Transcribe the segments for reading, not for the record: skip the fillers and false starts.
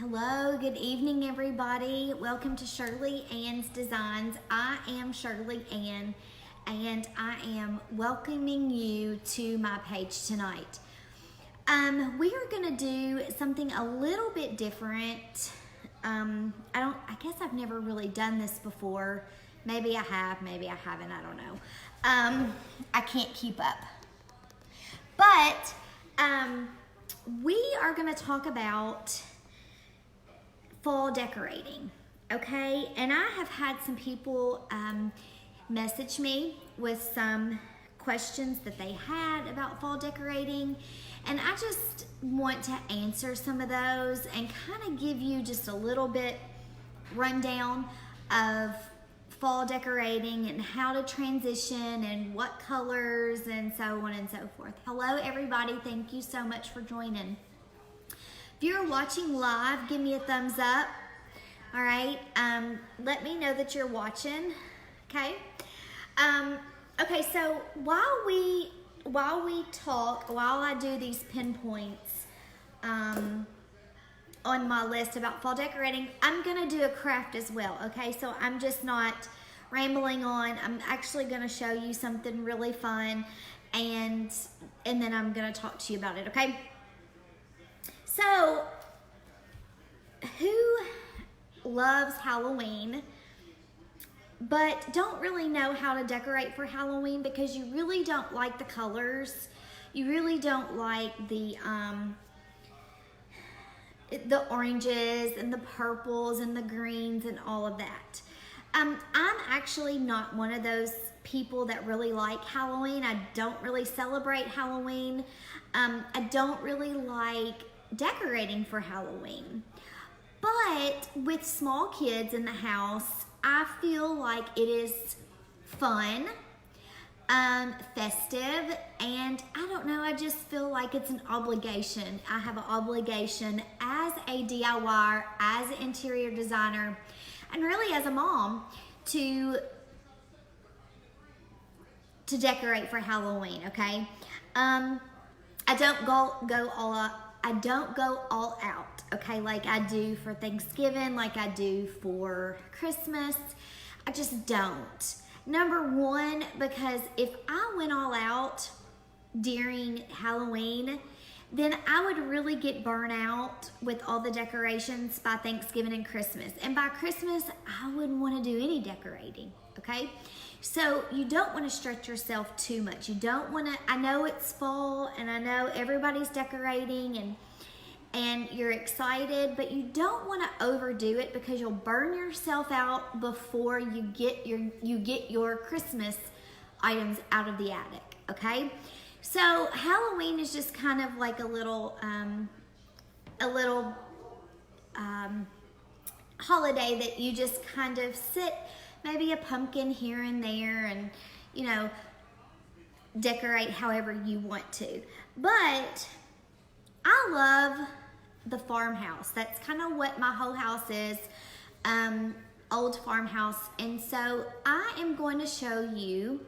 Hello, good evening everybody. Welcome to Shirley Ann's Designs. I am Shirley Ann and I am welcoming you to my page tonight. We are gonna do something a little bit different. I guess I've never really done this before. Maybe I have, maybe I haven't, I don't know. I can't keep up. But we are gonna talk about fall decorating, okay? And I have had some people message me with some questions that they had about fall decorating, and I just want to answer some of those and kind of give you just a little bit rundown of fall decorating and how to transition and what colors and so on and so forth. Hello everybody, thank you so much for joining. If you're watching live, give me a thumbs up. All right, let me know that you're watching. Okay. Okay. So while I do these pinpoints on my list about fall decorating, I'm gonna do a craft as well. Okay. So I'm just not rambling on. I'm actually gonna show you something really fun, and then I'm gonna talk to you about it. Okay. So, who loves Halloween but don't really know how to decorate for Halloween because you really don't like the colors, you really don't like the oranges and the purples and the greens and all of that. I'm actually not one of those people that really like Halloween. I don't really celebrate Halloween. I don't really like decorating for Halloween, but with small kids in the house, I feel like it is fun, festive, and I don't know, I just feel like it's an obligation. I have an obligation as a DIYer, as an interior designer, and really as a mom to decorate for Halloween. Okay, I don't go all out, okay, like I do for Thanksgiving, like I do for Christmas. I just don't. Number one, because if I went all out during Halloween, then I would really get burnt out with all the decorations by Thanksgiving and Christmas. And by Christmas, I wouldn't want to do any decorating, okay? So you don't want to stretch yourself too much. You don't want to, I know it's fall and I know everybody's decorating and you're excited, but you don't want to overdo it because you'll burn yourself out before you get your Christmas items out of the attic, okay? So Halloween is just kind of like a little holiday that you just kind of sit, maybe a pumpkin here and there, and you know, decorate however you want to. But I love the farmhouse. That's kind of what my whole house is, old farmhouse. And so I am going to show you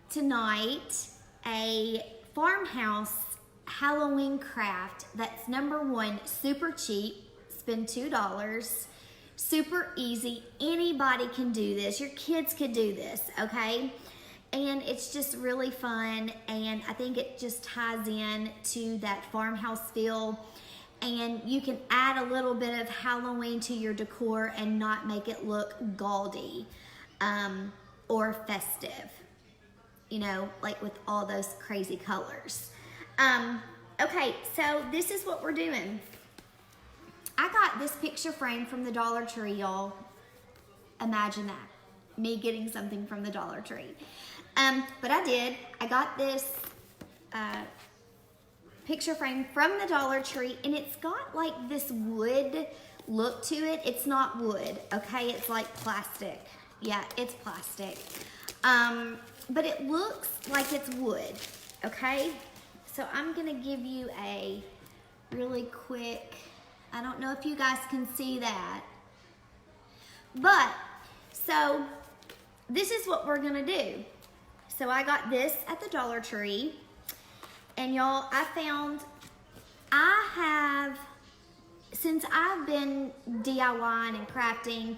tonight a farmhouse Halloween craft that's, number one, super cheap, spend $2, super easy. Anybody can do this. Your kids could do this, okay? And it's just really fun, and I think it just ties in to that farmhouse feel, and you can add a little bit of Halloween to your decor and not make it look gaudy or festive, you know, like with all those crazy colors. Okay, so this is what we're doing. I got this picture frame from the Dollar Tree, y'all. Imagine that, me getting something from the Dollar Tree. But I did. I got this picture frame from the Dollar Tree, and it's got like this wood look to it. It's not wood, okay? It's like plastic. Yeah, it's plastic. But it looks like it's wood, okay? So I'm gonna give you a really quick, I don't know if you guys can see that, but so this is what we're gonna do. So I got this at the Dollar Tree, and y'all, I have since I've been DIYing and crafting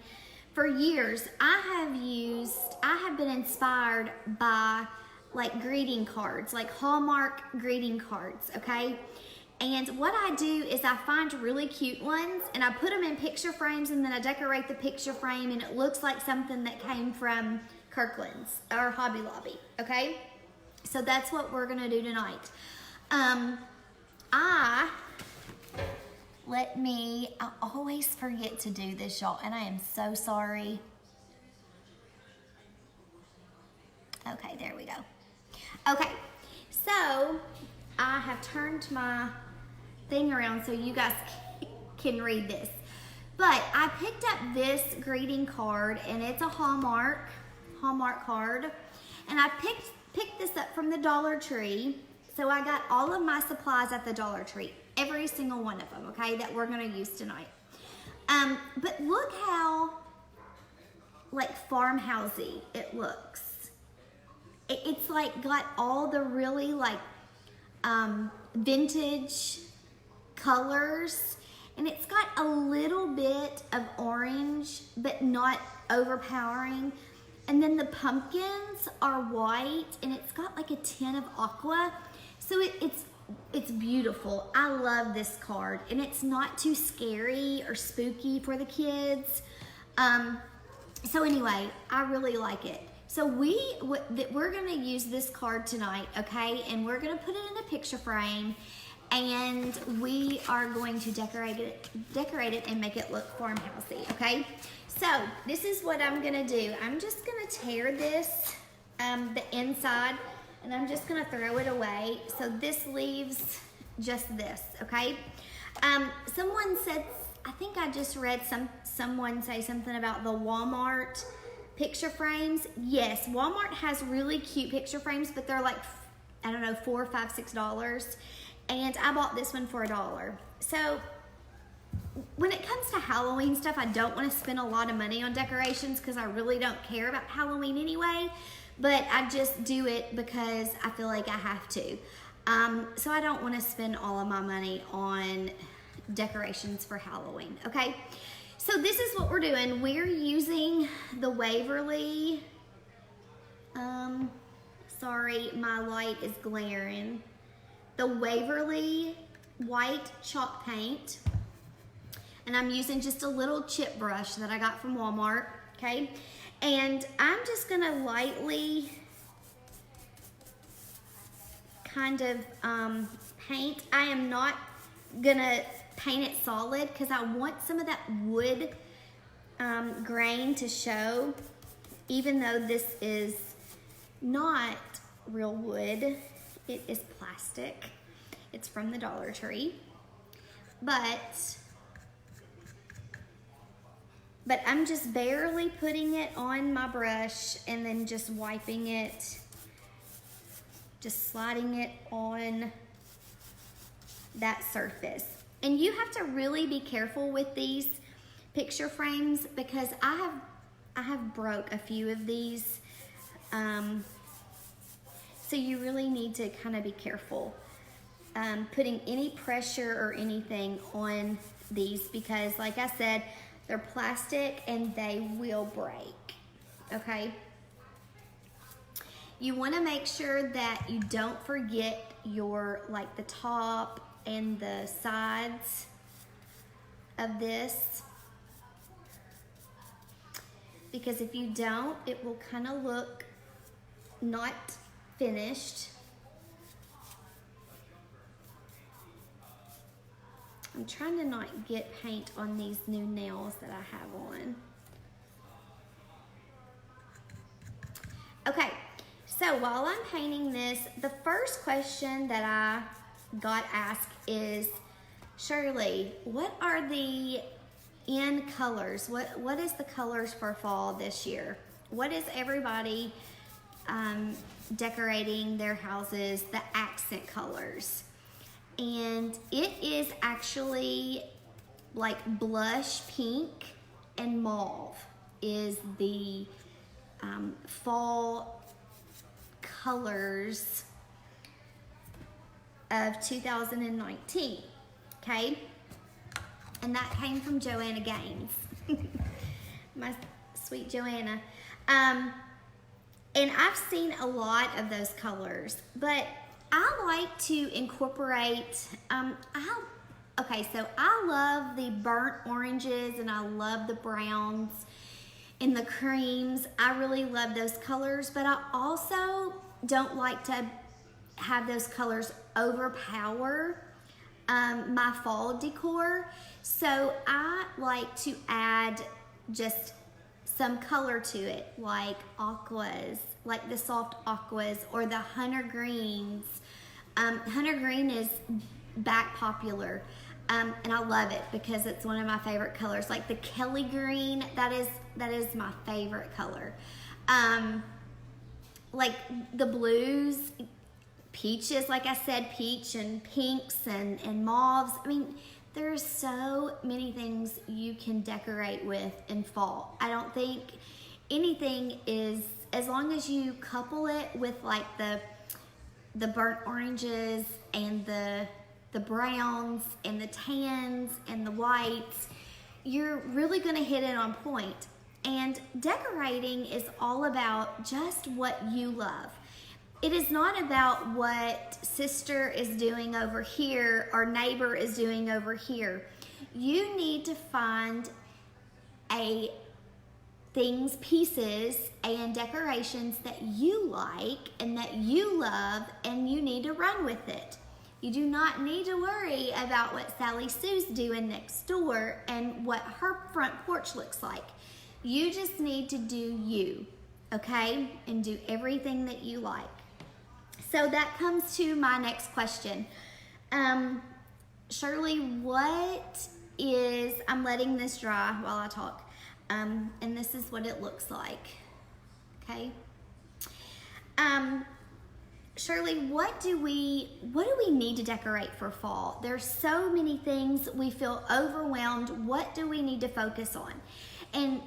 for years, I have been inspired by like greeting cards, like Hallmark greeting cards, okay? And what I do is I find really cute ones and I put them in picture frames, and then I decorate the picture frame and it looks like something that came from Kirkland's or Hobby Lobby, okay? So that's what we're gonna do tonight. I always forget to do this, y'all, and I am so sorry. Okay, there we go. Okay, so I have turned my thing around so you guys can read this. But I picked up this greeting card, and it's a Hallmark card. And I picked this up from the Dollar Tree. So I got all of my supplies at the Dollar Tree, every single one of them, okay, that we're gonna use tonight. But look how like farmhousey it looks. It's like got all the really like vintage colors, and it's got a little bit of orange, but not overpowering. And then the pumpkins are white, and it's got like a tint of aqua. So it's beautiful. I love this card, and it's not too scary or spooky for the kids. So anyway, I really like it. So we're gonna use this card tonight, okay? And we're gonna put it in a picture frame, and we are going to decorate it and make it look farmhousey, okay? So this is what I'm gonna do. I'm just gonna tear this, the inside, and I'm just gonna throw it away. So this leaves just this, okay? Someone said, I think I just read someone say something about the Walmart picture frames. Yes, Walmart has really cute picture frames, but they're like, I don't know, $4, $5, $6. And I bought this one for $1. So when it comes to Halloween stuff, I don't want to spend a lot of money on decorations because I really don't care about Halloween anyway. But I just do it because I feel like I have to. So I don't want to spend all of my money on decorations for Halloween, okay? So this is what we're doing. We're using the Waverly, sorry, my light is glaring. The Waverly white chalk paint. And I'm using just a little chip brush that I got from Walmart, okay? And I'm just gonna lightly kind of paint. I am not gonna paint it solid because I want some of that wood grain to show, even though this is not real wood. It is plastic. It's from the Dollar Tree. But I'm just barely putting it on my brush and then just wiping it, just sliding it on that surface. And you have to really be careful with these picture frames because I have broke a few of these. So you really need to kind of be careful putting any pressure or anything on these because, like I said, they're plastic and they will break, okay? You wanna make sure that you don't forget your, like the top and the sides of this, because if you don't, it will kind of look not finished. I'm trying to not get paint on these new nails that I have on. Okay, so while I'm painting this, the first question that I got asked is, Shirley, what are the in colors? What is the colors for fall this year? What is everybody decorating their houses, the accent colors? And it is actually like blush pink and mauve is the fall colors of 2019, okay? and that came from Joanna Gaines. My sweet Joanna. And I've seen a lot of those colors, but I like to incorporate, so I love the burnt oranges and I love the browns and the creams. I really love those colors, but I also don't like to have those colors overpower my fall decor. So I like to add just some color to it, like aquas, like the soft aquas or the hunter greens. Hunter green is back popular, and I love it because it's one of my favorite colors. Like the Kelly green, that is my favorite color. Like the blues, peaches, like I said, peach and pinks and mauves. I mean, there's so many things you can decorate with in fall. I don't think anything is, as long as you couple it with like the burnt oranges and the browns and the tans and the whites, you're really gonna hit it on point. And decorating is all about just what you love. It is not about what sister is doing over here or neighbor is doing over here. You need to find pieces and decorations that you like and that you love, and you need to run with it. You do not need to worry about what Sally Sue's doing next door and what her front porch looks like. You just need to do you, okay? And do everything that you like. So that comes to my next question. Shirley, I'm letting this dry while I talk, and this is what it looks like, okay? Shirley, what do we need to decorate for fall? There's so many things, we feel overwhelmed. What do we need to focus on? And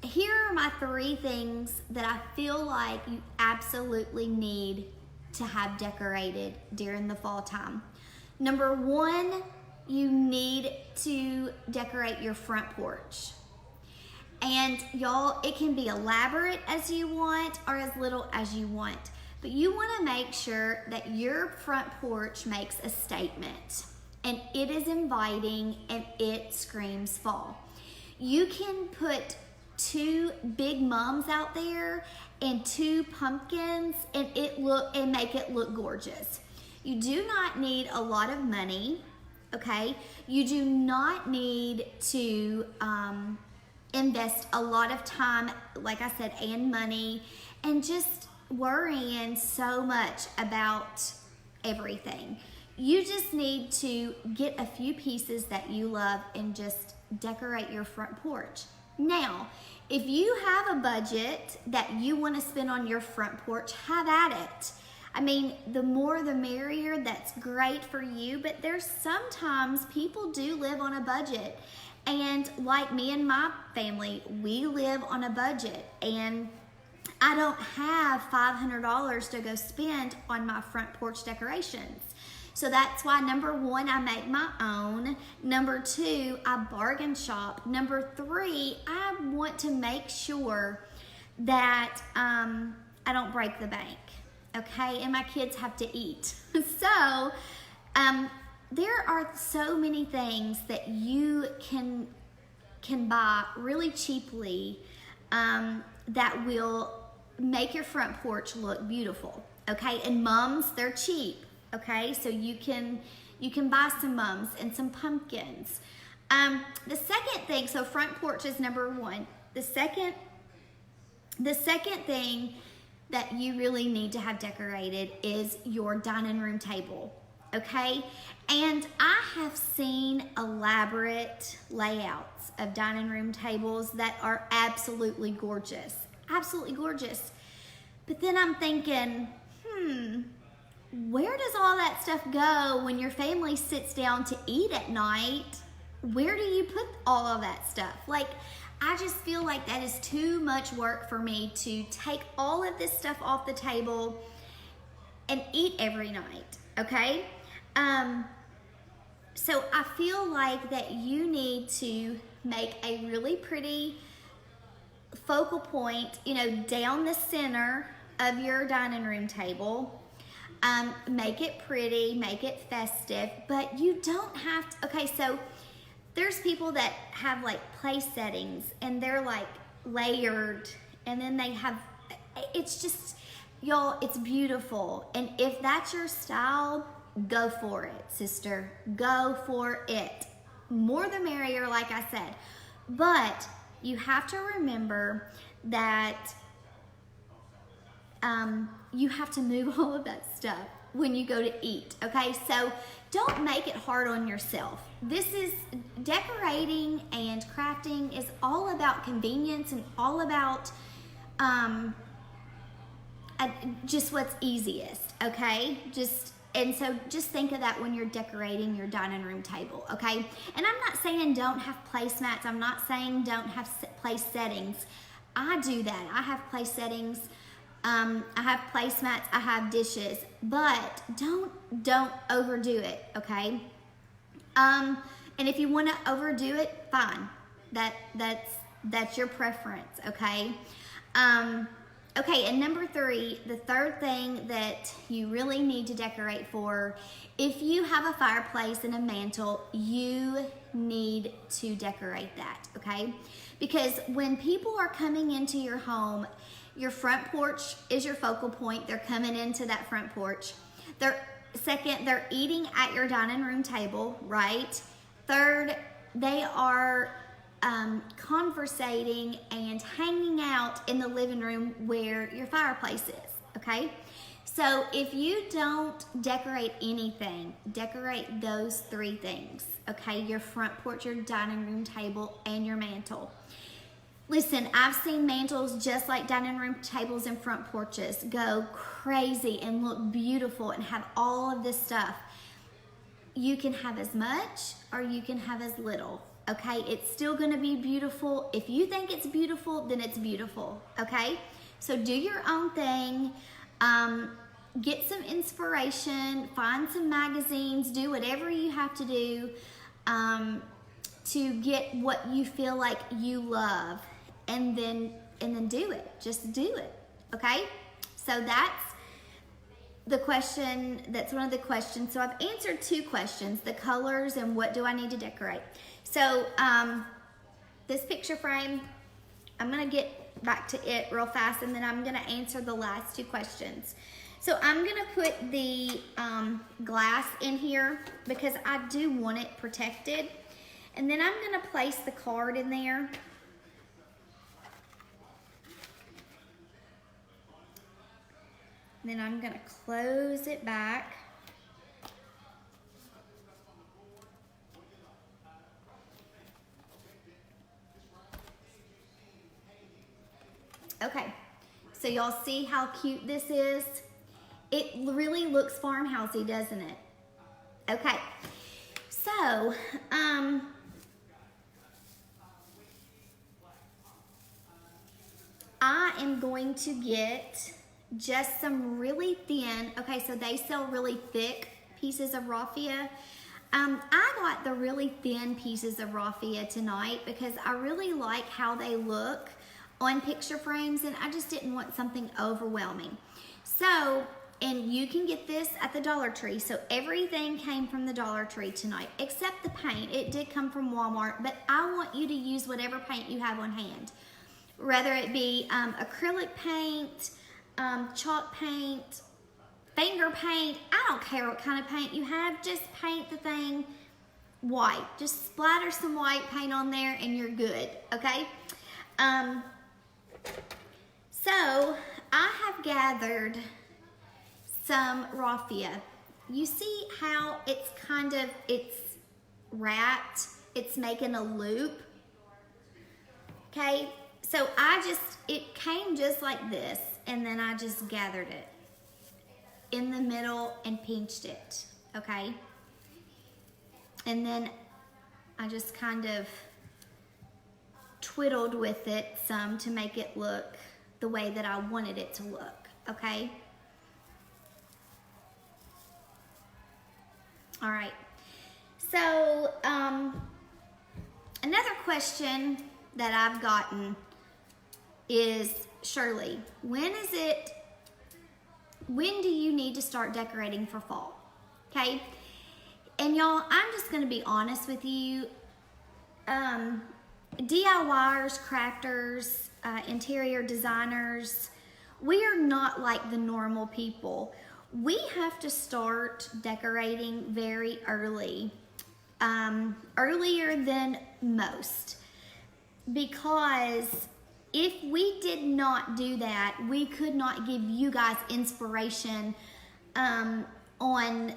here are my 3 things that I feel like you absolutely need to have decorated during the fall time. Number 1, you need to decorate your front porch. And y'all, it can be elaborate as you want or as little as you want, but you want to make sure that your front porch makes a statement and it is inviting and it screams fall. You can put 2 big mums out there and 2 pumpkins and make it look gorgeous. You do not need a lot of money, okay? You do not need to invest a lot of time, like I said, and money, and just worrying so much about everything. You just need to get a few pieces that you love and just decorate your front porch. Now, if you have a budget that you want to spend on your front porch, have at it. I mean, the more the merrier, that's great for you, but there's sometimes people do live on a budget. And like me and my family, we live on a budget, and I don't have $500 to go spend on my front porch decorations. So that's why, number 1, I make my own. Number 2, I bargain shop. Number 3, I want to make sure that I don't break the bank, okay? And my kids have to eat. So there are so many things that you can buy really cheaply that will make your front porch look beautiful, okay? And mums, they're cheap. Okay, so you can buy some mums and some pumpkins. The second thing, so front porch is number 1. The second thing that you really need to have decorated is your dining room table. Okay, and I have seen elaborate layouts of dining room tables that are absolutely gorgeous, But then I'm thinking, where does all that stuff go when your family sits down to eat at night? Where do you put all of that stuff? Like, I just feel like that is too much work for me to take all of this stuff off the table and eat every night, okay? So I feel like that you need to make a really pretty focal point, you know, down the center of your dining room table. Make it pretty, make it festive, but you don't have to, okay, so there's people that have like place settings and they're like layered, and then they have, it's just, y'all, it's beautiful. And if that's your style, go for it, sister. Go for it. More the merrier, like I said. But you have to remember that you have to move all of that stuff when you go to eat, okay? So don't make it hard on yourself. This is, decorating and crafting is all about convenience and all about just what's easiest, okay? And so just think of that when you're decorating your dining room table, okay? And I'm not saying don't have placemats. I'm not saying don't have place settings. I do that. I have place settings. I have placemats. I have dishes. But don't overdo it, okay? And if you want to overdo it, fine. That's your preference, okay? Okay, and number 3, the third thing that you really need to decorate for, if you have a fireplace and a mantle, you need to decorate that, okay? Because when people are coming into your home, your front porch is your focal point. They're coming into that front porch. They're eating at your dining room table, right? Third, they are conversating and hanging out in the living room where your fireplace is, okay? So if you don't decorate anything, decorate those 3 things, okay? Your front porch, your dining room table, and your mantle. Listen, I've seen mantles just like dining room tables and front porches go crazy and look beautiful and have all of this stuff. You can have as much or you can have as little. Okay, it's still gonna be beautiful. If you think it's beautiful, then it's beautiful, okay? So do your own thing, get some inspiration, find some magazines, do whatever you have to do to get what you feel like you love, and then do it, just do it, okay? So that's the question, that's one of the questions. So I've answered 2 questions, the colors and what do I need to decorate. So this picture frame, I'm gonna get back to it real fast and then I'm gonna answer the last 2 questions. So I'm gonna put the glass in here because I do want it protected. And then I'm gonna place the card in there. And then I'm gonna close it back. Okay, so y'all see how cute this is? It really looks farmhousey, doesn't it? Okay, so, I am going to get just some really thin, okay, so they sell really thick pieces of raffia. I got the really thin pieces of raffia tonight because I really like how they look on picture frames and I just didn't want something overwhelming. So, and you can get this at the Dollar Tree. So everything came from the Dollar Tree tonight, except the paint. It did come from Walmart, but I want you to use whatever paint you have on hand. Whether it be acrylic paint, chalk paint, finger paint, I don't care what kind of paint you have, just paint the thing white. Just splatter some white paint on there and you're good, okay? So I have gathered some raffia. You see how it's wrapped, it's making a loop, okay? So it came just like this, and then I just gathered it in the middle and pinched it, okay? And then I just kind of twiddled with it some to make it look the way that I wanted it to look, okay? All right, So, another question that I've gotten is, Shirley, when do you need to start decorating for fall? Okay? And y'all, I'm just gonna be honest with you. DIYers, crafters, interior designers, we are not like the normal people. We have to start decorating very early, earlier than most, because if we did not do that, we could not give you guys inspiration on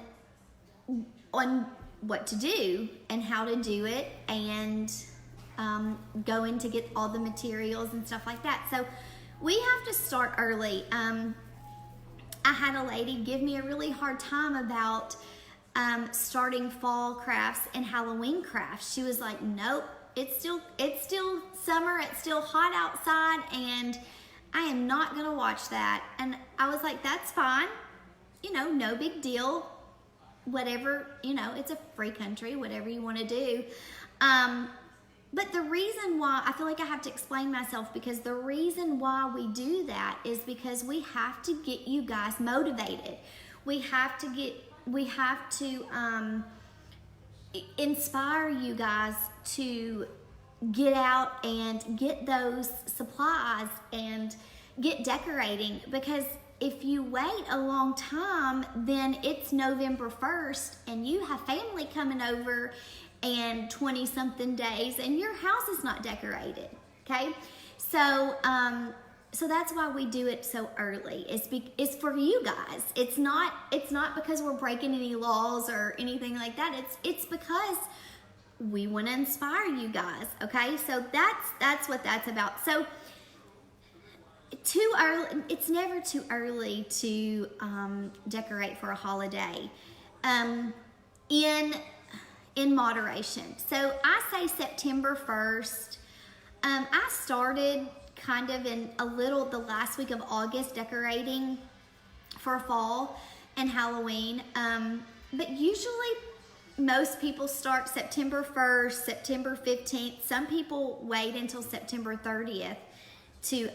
what to do and how to do it, and going to get all the materials and stuff like that. So we have to start early. I had a lady give me a really hard time about starting fall crafts and Halloween crafts. She was like, nope, it's still summer, it's still hot outside, and I am not gonna watch that. And I was like, that's fine, no big deal, whatever, it's a free country, whatever you want to do. But the reason why, I feel like I have to explain myself, because the reason why we do that is because we have to get you guys motivated. We have to inspire you guys to get out and get those supplies and get decorating, because if you wait a long time, then it's November 1st and you have family coming over and 20 something days and your house is not decorated. Okay, so that's why we do it so early. It's for you guys. It's not because we're breaking any laws or anything like that. It's because we want to inspire you guys. Okay, so that's what that's about. So too early, it's never too early to decorate for a holiday, in moderation. So I say September 1st. I started kind of in the last week of August decorating for fall and Halloween. But usually most people start September 1st, September 15th. Some people wait until September 30th to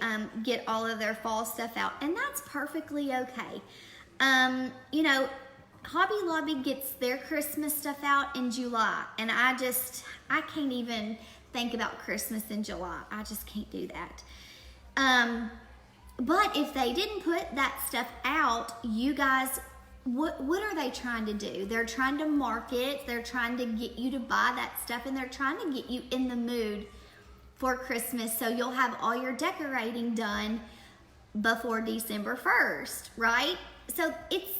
get all of their fall stuff out, and that's perfectly okay. Hobby Lobby gets their Christmas stuff out in July, and I can't even think about Christmas in July. I just can't do that. But if they didn't put that stuff out, you guys, what are they trying to do? They're trying to market, they're trying to get you to buy that stuff, and they're trying to get you in the mood for Christmas, so you'll have all your decorating done before December 1st, right? So it's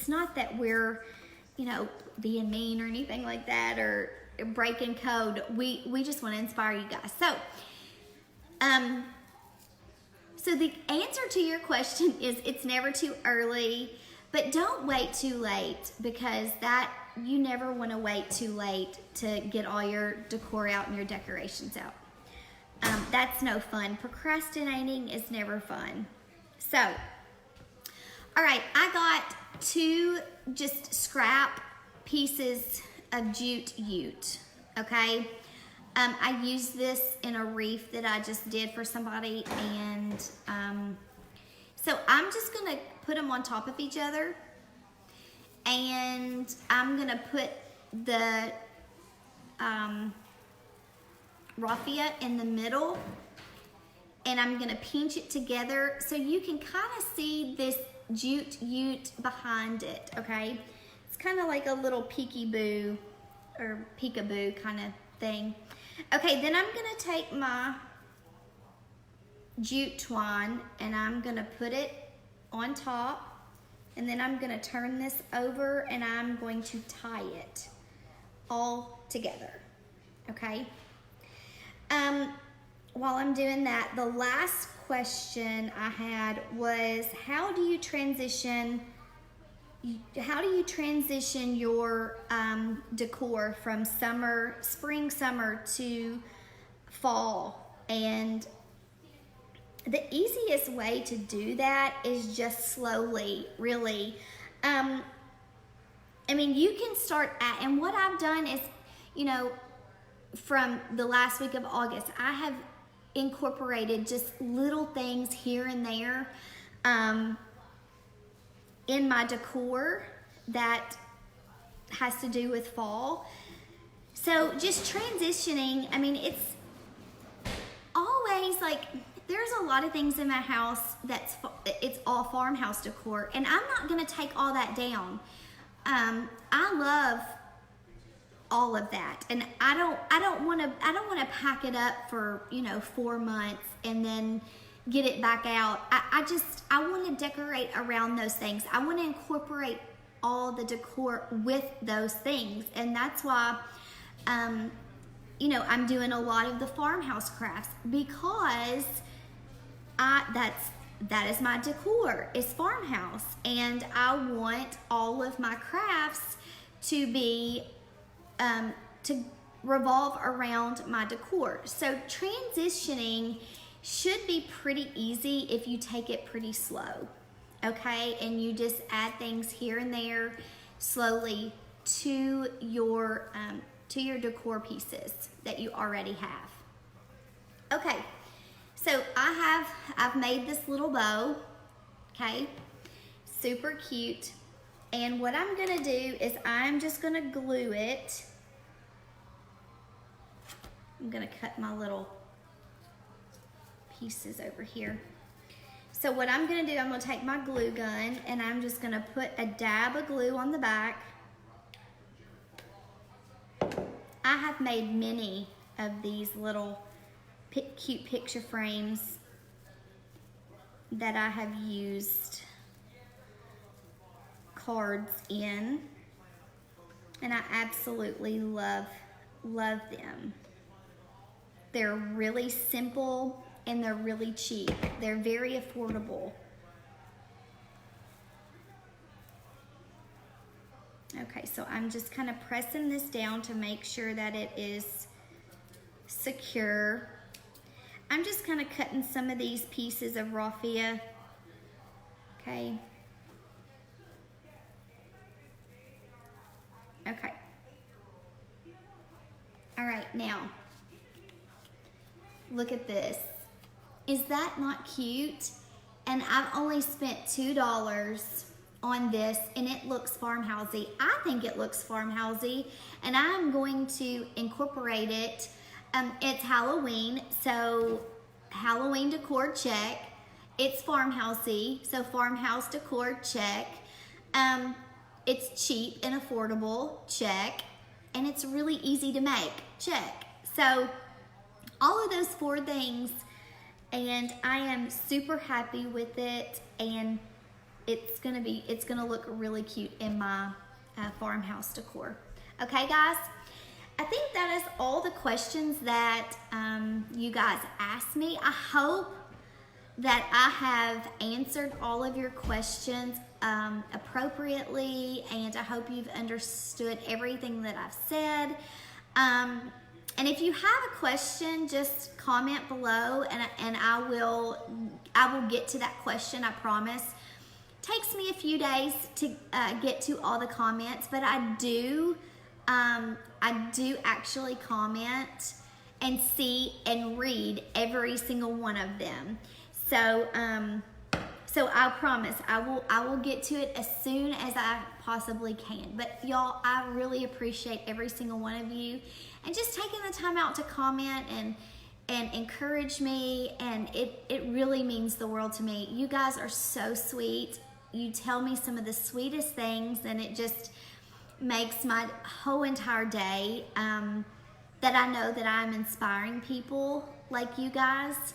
not that we're, being mean or anything like that or breaking code. We just want to inspire you guys. So the answer to your question is it's never too early, but don't wait too late, because you never want to wait too late to get all your decor out and your decorations out. That's no fun. Procrastinating is never fun. So, all right, I got 2 just scrap pieces of jute ute, okay? I used this in a wreath that I just did for somebody, and so I'm just gonna put them on top of each other, and I'm gonna put the raffia in the middle, and I'm gonna pinch it together so you can kind of see this jute ute behind it, okay? It's kind of like a little peekaboo or peekaboo kind of thing. Okay, then I'm gonna take my jute twine and I'm gonna put it on top, and then I'm gonna turn this over and I'm going to tie it all together, okay? While I'm doing that, the last question I had was, how do you transition your decor from spring, summer to fall? And the easiest way to do that is just slowly, really. I mean, you can start at, and what I've done is, you know, from the last week of August, I have incorporated just little things here and there in my decor that has to do with fall. So just transitioning, I mean, it's always like, there's a lot of things in my house it's all farmhouse decor, and I'm not gonna take all that down. I love all of that, and I don't want to pack it up for, you know, 4 months and then get it back out. I want to decorate around those things. I want to incorporate all the decor with those things, and that's why you know, I'm doing a lot of the farmhouse crafts, because that is my decor, is farmhouse, and I want all of my crafts to be to revolve around my decor. So transitioning should be pretty easy if you take it pretty slow, okay? And you just add things here and there slowly to your decor pieces that you already have. Okay, so I've made this little bow, okay? Super cute. And what I'm gonna do is I'm just gonna glue it. I'm gonna cut my little pieces over here. So what I'm gonna do, I'm gonna take my glue gun and I'm just gonna put a dab of glue on the back. I have made many of these little cute picture frames that I have used cards in, and I absolutely love them. They're really simple and they're really cheap. They're very affordable. Okay, so I'm just kind of pressing this down to make sure that it is secure. I'm just kind of cutting some of these pieces of raffia, okay? Okay. All right, now, look at this. Is that not cute? And I've only spent $2 on this, and it looks farmhousey. I think it looks farmhousey, and I'm going to incorporate it. It's Halloween, so Halloween decor, check. It's farmhousey, so farmhouse decor, check. It's cheap and affordable, check. And it's really easy to make, check. So all of those 4 things, and I am super happy with it, and it's gonna look really cute in my farmhouse decor. Okay, guys, I think that is all the questions that you guys asked me. I hope that I have answered all of your questions appropriately, and I hope you've understood everything that I've said. And if you have a question, just comment below, and I will get to that question, I promise. Takes me a few days to get to all the comments, but I do actually comment and see and read every single one of them. So I promise I will get to it as soon as I possibly can. But y'all, I really appreciate every single one of you, and just taking the time out to comment and encourage me, and it really means the world to me. You guys are so sweet. You tell me some of the sweetest things, and it just makes my whole entire day that I know that I'm inspiring people like you guys,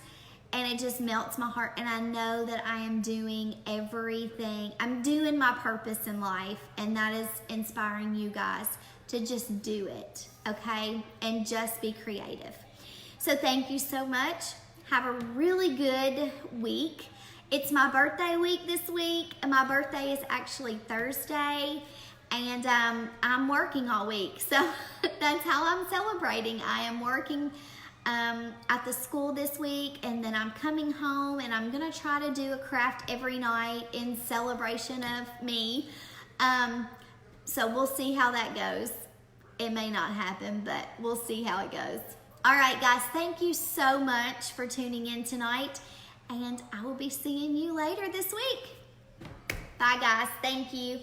and it just melts my heart, and I know that I am doing everything. I'm doing my purpose in life, and that is inspiring you guys to just do it, okay? And just be creative. So thank you so much. Have a really good week. It's my birthday week this week. My birthday is actually Thursday, and I'm working all week. So that's how I'm celebrating. I am working at the school this week, and then I'm coming home, and I'm gonna try to do a craft every night in celebration of me. So we'll see how that goes. It may not happen, but we'll see how it goes. All right, guys, thank you so much for tuning in tonight, and I will be seeing you later this week. Bye, guys. Thank you.